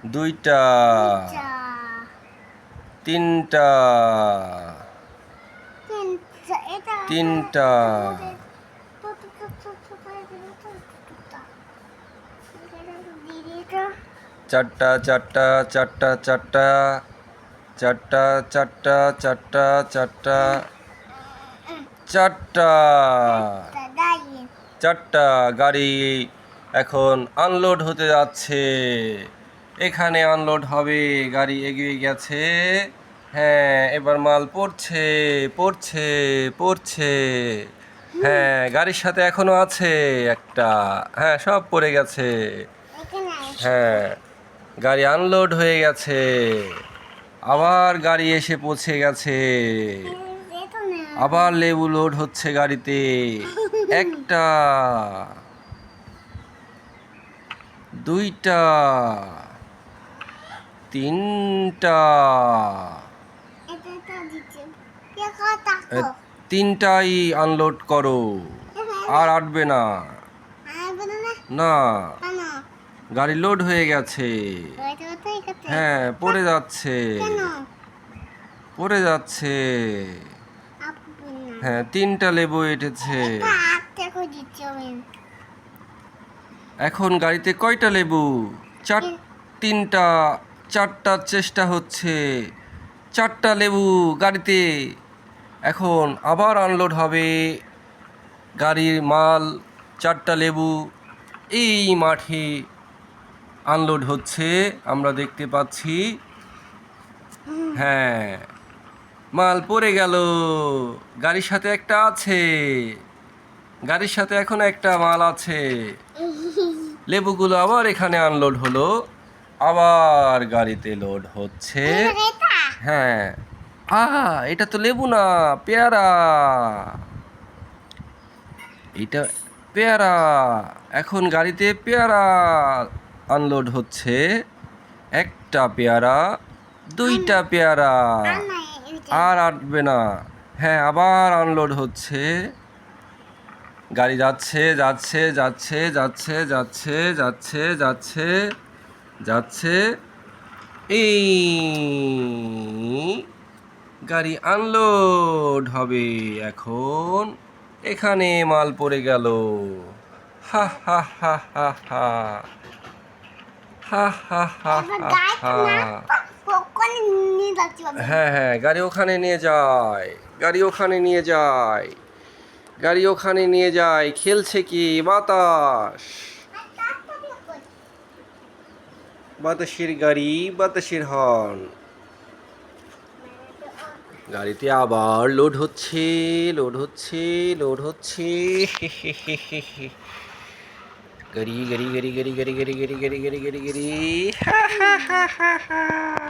দুইটা, তিনটা, তিনটা, চারটা, চারটা, চারটা, চারটা, চারটা, চারটা, চারটা, চারটা, চারটা, চারটা। গাড়ি এখন আনলোড হতে যাচ্ছে। এখানে আনলোড হবে, গাড়ি এগিয়ে গেছে। হ্যাঁ, এবার মাল পড়ছে, পড়ছে, পড়ছে। হ্যাঁ, গাড়ির সাথে এখনো আছে একটা। হ্যাঁ, সব পড়ে গেছে। হ্যাঁ, গাড়ি আনলোড হয়ে গেছে। আবার গাড়ি এসে পৌঁছে গেছে। আবার লেবু লোড হচ্ছে গাড়িতে। একটা, দুইটা, তিনটা, তিনটাই আনলোড করো, আর আটবে না। না, গাড়ি লোড হয়ে গেছে। হ্যাঁ, পড়ে যাচ্ছে, পড়ে যাচ্ছে। হ্যাঁ, তিনটা লেবু এঁটেছে। এখন গাড়িতে কয়টা লেবু? তিনটা, চারটার চেষ্টা হচ্ছে। চারটা লেবু গাড়িতে। এখন আবার আনলোড হবে গাড়ির মাল। চারটা লেবু এই মাঠে আনলোড হচ্ছে, আমরা দেখতে পাচ্ছি। হ্যাঁ, মাল পড়ে গেল। গাড়ির সাথে একটা আছে, গাড়ির সাথে এখন একটা মাল আছে। লেবুগুলো আবার এখানে আনলোড হলো, আবার গাড়িতে লোড হচ্ছে। হ্যাঁ, এটা তো লেবু না, পেয়ারা। এটা পেয়ারা। এখন গাড়িতে পেয়ারা আনলোড হচ্ছে। একটা পেয়ারা, দুইটা পেয়ারা, আর আটবে না। হ্যাঁ, আবার আনলোড হচ্ছে। গাড়ি যাচ্ছে, যাচ্ছে, যাচ্ছে, যাচ্ছে, যাচ্ছে, যাচ্ছে, যাচ্ছে, যাচ্ছে। এই গাড়ি আনলোড হবে এখন। এখানে মাল পড়ে গেল। হা হা হা হা হা, হা হা হা হা। হ্যাঁ হ্যাঁ, গাড়ি ওখানে নিয়ে যায়, গাড়ি ওখানে নিয়ে যায়, গাড়ি ওখানে নিয়ে যায়। খেলছে কি বাতাস, বাতাসের গাড়ি, বাতাসের হর্ন। গাড়িতে আবার লোড হচ্ছে, লোড হচ্ছে, লোড হচ্ছে। গাড়ি গাড়ি গাড়ি গাড়ি গাড়ি গাড়ি গাড়ি গাড়ি গাড়ি গাড়ি গাড়ি।